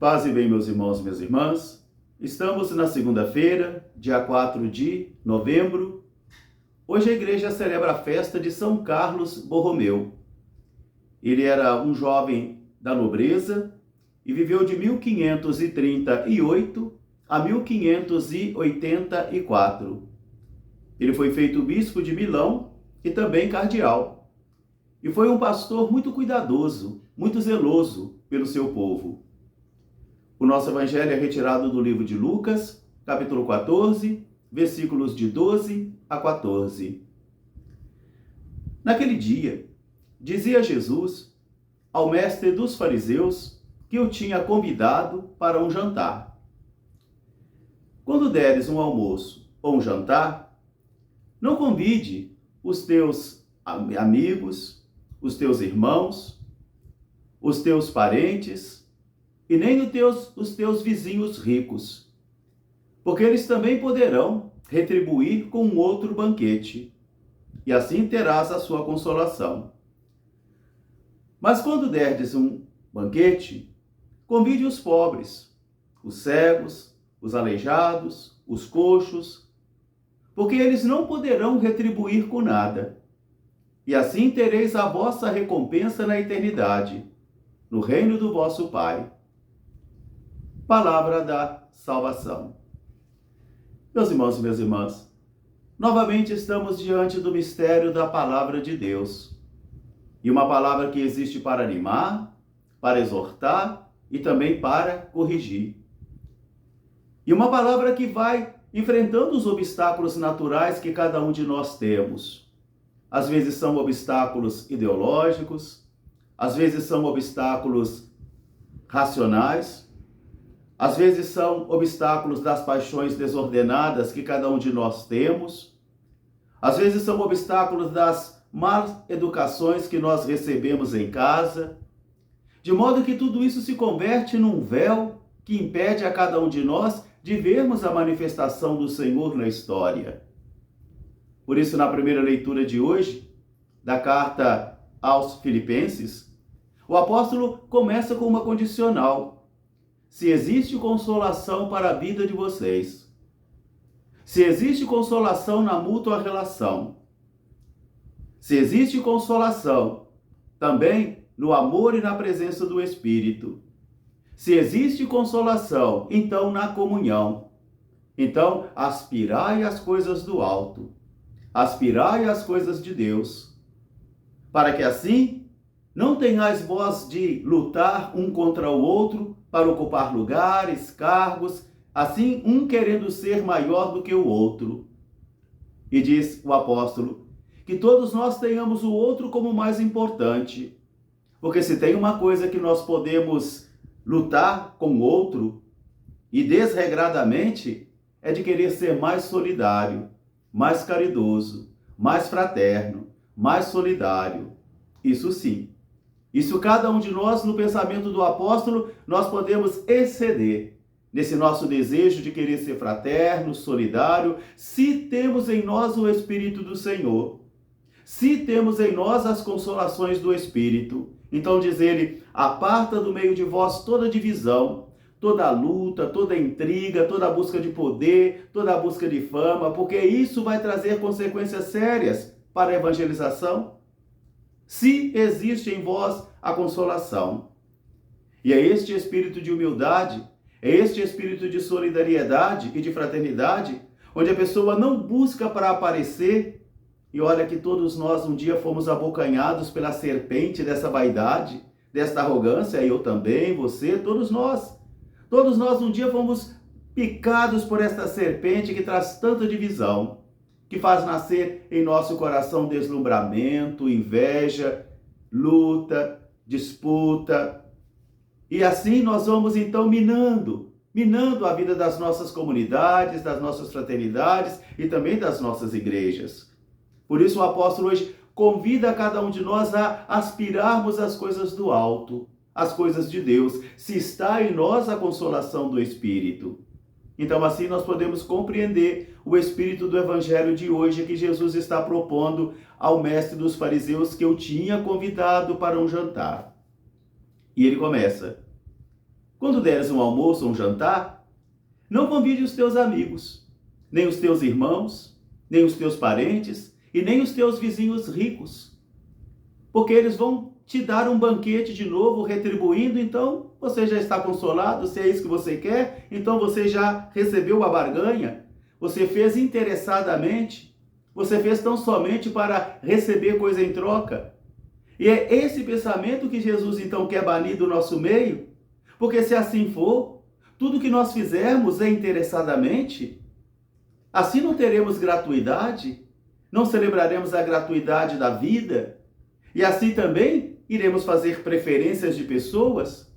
Paz e bem, meus irmãos e minhas irmãs. Estamos na segunda-feira, dia 4 de novembro. Hoje a igreja celebra a festa de São Carlos Borromeu. Ele era um jovem da nobreza e viveu de 1538 a 1584. Ele foi feito bispo de Milão e também cardeal. E foi um pastor muito cuidadoso, muito zeloso pelo seu povo. O nosso evangelho é retirado do livro de Lucas, capítulo 14, versículos de 12 a 14. Naquele dia, dizia Jesus ao mestre dos fariseus que o tinha convidado para um jantar. Quando deres um almoço ou um jantar, não convide os teus amigos, os teus irmãos, os teus parentes, e nem os teus vizinhos ricos, porque eles também poderão retribuir com um outro banquete, e assim terás a sua consolação. Mas quando derdes um banquete, convide os pobres, os cegos, os aleijados, os coxos, porque eles não poderão retribuir com nada, e assim tereis a vossa recompensa na eternidade, no reino do vosso Pai. Palavra da salvação. Meus irmãos e minhas irmãs, novamente estamos diante do mistério da palavra de Deus. E uma palavra que existe para animar, para exortar e também para corrigir. E uma palavra que vai enfrentando os obstáculos naturais que cada um de nós temos. Às vezes são obstáculos ideológicos, às vezes são obstáculos racionais, às vezes são obstáculos das paixões desordenadas que cada um de nós temos. Às vezes são obstáculos das más educações que nós recebemos em casa. De modo que tudo isso se converte num véu que impede a cada um de nós de vermos a manifestação do Senhor na história. Por isso, na primeira leitura de hoje, da carta aos Filipenses, o apóstolo começa com uma condicional. Se existe consolação para a vida de vocês, se existe consolação na mútua relação, se existe consolação também no amor e na presença do Espírito, se existe consolação, então na comunhão, então aspirai às coisas do alto, aspirai às coisas de Deus, para que assim não tenhais voz de lutar um contra o outro para ocupar lugares, cargos, assim um querendo ser maior do que o outro. E diz o apóstolo que todos nós tenhamos o outro como mais importante, porque se tem uma coisa que nós podemos lutar com o outro, e desregradamente, é de querer ser mais solidário, mais caridoso, mais fraterno, mais solidário. Isso sim. Isso cada um de nós, no pensamento do apóstolo, nós podemos exceder nesse nosso desejo de querer ser fraterno, solidário, se temos em nós o Espírito do Senhor, se temos em nós as consolações do Espírito. Então diz ele, aparta do meio de vós toda divisão, toda luta, toda intriga, toda busca de poder, toda busca de fama, porque isso vai trazer consequências sérias para a evangelização. Se existe em vós a consolação. E é este espírito de humildade, é este espírito de solidariedade e de fraternidade, onde a pessoa não busca para aparecer. E olha que todos nós um dia fomos abocanhados pela serpente dessa vaidade, desta arrogância, eu também, você, todos nós. Todos nós um dia fomos picados por esta serpente que traz tanta divisão, que faz nascer em nosso coração deslumbramento, inveja, luta, disputa. E assim nós vamos então minando a vida das nossas comunidades, das nossas fraternidades e também das nossas igrejas. Por isso o apóstolo hoje convida cada um de nós a aspirarmos às coisas do alto, às coisas de Deus, se está em nós a consolação do Espírito. Então assim nós podemos compreender o espírito do evangelho de hoje que Jesus está propondo ao mestre dos fariseus que eu tinha convidado para um jantar. E ele começa: quando deres um almoço ou um jantar, não convide os teus amigos, nem os teus irmãos, nem os teus parentes e nem os teus vizinhos ricos, porque eles vão te dar um banquete de novo, retribuindo, então você já está consolado, se é isso que você quer, então você já recebeu a barganha, você fez interessadamente, você fez tão somente para receber coisa em troca. E é esse pensamento que Jesus então quer banir do nosso meio, porque se assim for, tudo que nós fizermos é interessadamente, assim não teremos gratuidade, não celebraremos a gratuidade da vida, e assim também iremos fazer preferências de pessoas.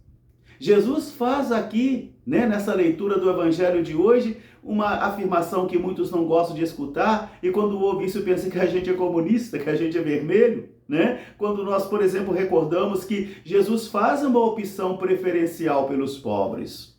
Jesus faz aqui, nessa leitura do Evangelho de hoje, uma afirmação que muitos não gostam de escutar, e quando ouve isso pensa que a gente é comunista, que a gente é vermelho, Quando nós, por exemplo, recordamos que Jesus faz uma opção preferencial pelos pobres.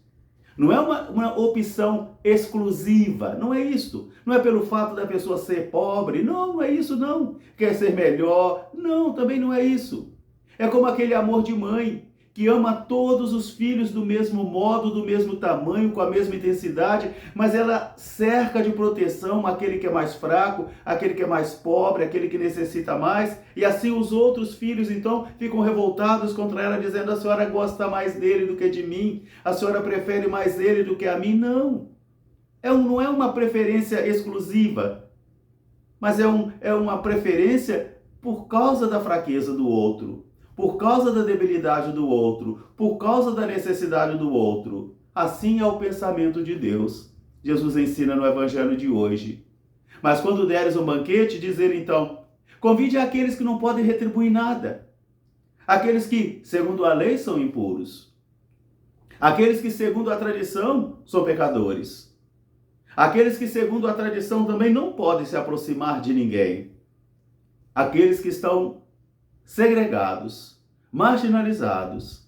Não é uma opção exclusiva, não é isso. Não é pelo fato da pessoa ser pobre, não é isso não. Quer ser melhor, não, também não é isso. É como aquele amor de mãe, que ama todos os filhos do mesmo modo, do mesmo tamanho, com a mesma intensidade, mas ela cerca de proteção aquele que é mais fraco, aquele que é mais pobre, aquele que necessita mais, e assim os outros filhos então ficam revoltados contra ela, dizendo: a senhora gosta mais dele do que de mim, a senhora prefere mais ele do que a mim. Não, não é uma preferência exclusiva, mas é uma preferência por causa da fraqueza do outro, por causa da debilidade do outro, por causa da necessidade do outro. Assim é o pensamento de Deus. Jesus ensina no Evangelho de hoje. Mas quando deres um banquete, dizer então: convide aqueles que não podem retribuir nada, aqueles que, segundo a lei, são impuros, aqueles que, segundo a tradição, são pecadores, aqueles que, segundo a tradição, também não podem se aproximar de ninguém, aqueles que estão segregados, marginalizados.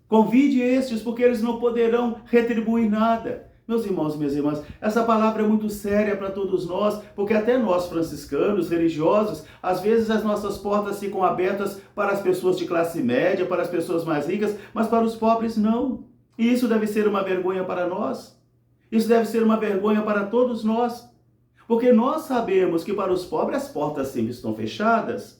Convide estes, porque eles não poderão retribuir nada. Meus irmãos e minhas irmãs, essa palavra é muito séria para todos nós, porque até nós franciscanos, religiosos, às vezes as nossas portas ficam abertas para as pessoas de classe média, para as pessoas mais ricas, mas para os pobres não. E isso deve ser uma vergonha para nós. Isso deve ser uma vergonha para todos nós, porque nós sabemos que para os pobres as portas sempre estão fechadas.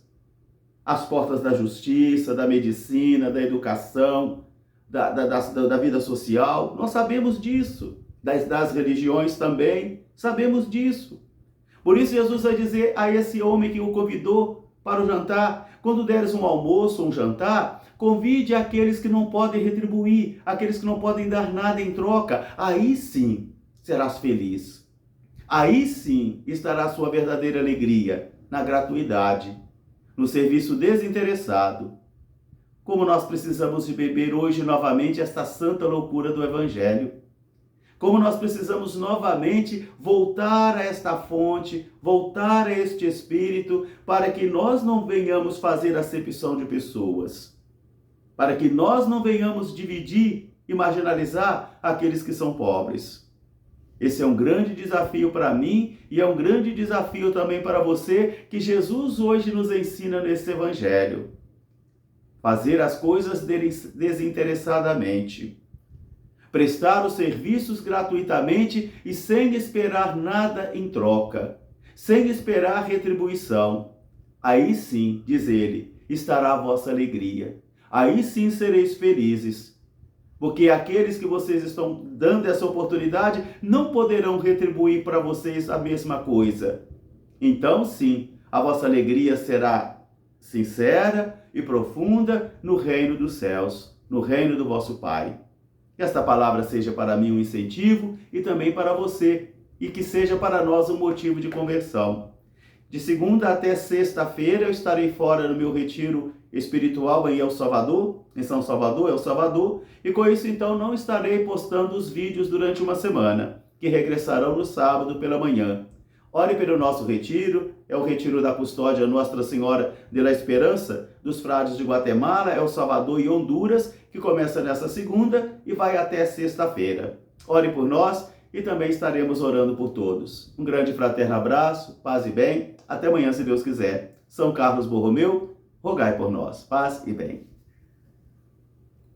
As portas da justiça, da medicina, da educação, da vida social. Nós sabemos disso. Das religiões também, sabemos disso. Por isso Jesus vai dizer a esse homem que o convidou para o jantar: quando deres um almoço ou um jantar, convide aqueles que não podem retribuir, aqueles que não podem dar nada em troca. Aí sim serás feliz. Aí sim estará a sua verdadeira alegria, na gratuidade, no serviço desinteressado. Como nós precisamos de beber hoje novamente esta santa loucura do Evangelho. Como nós precisamos novamente voltar a esta fonte, voltar a este Espírito, para que nós não venhamos fazer acepção de pessoas. Para que nós não venhamos dividir e marginalizar aqueles que são pobres. Esse é um grande desafio para mim e é um grande desafio também para você, que Jesus hoje nos ensina nesse Evangelho. Fazer as coisas desinteressadamente. Prestar os serviços gratuitamente e sem esperar nada em troca. Sem esperar retribuição. Aí sim, diz ele, estará a vossa alegria. Aí sim sereis felizes. Porque aqueles que vocês estão dando essa oportunidade não poderão retribuir para vocês a mesma coisa. Então, sim, a vossa alegria será sincera e profunda no reino dos céus, no reino do vosso Pai. Que esta palavra seja para mim um incentivo e também para você, e que seja para nós um motivo de conversão. De segunda até sexta-feira eu estarei fora no meu retiro espiritual em El Salvador, em São Salvador, El Salvador, e com isso então não estarei postando os vídeos durante uma semana, que regressarão no sábado pela manhã. Ore pelo nosso retiro, é o retiro da custódia Nossa Senhora de la Esperança, dos frades de Guatemala, El Salvador e Honduras, que começa nessa segunda e vai até sexta-feira. Ore por nós e também estaremos orando por todos. Um grande fraterno abraço, paz e bem. Até amanhã, se Deus quiser. São Carlos Borromeu, rogai por nós. Paz e bem.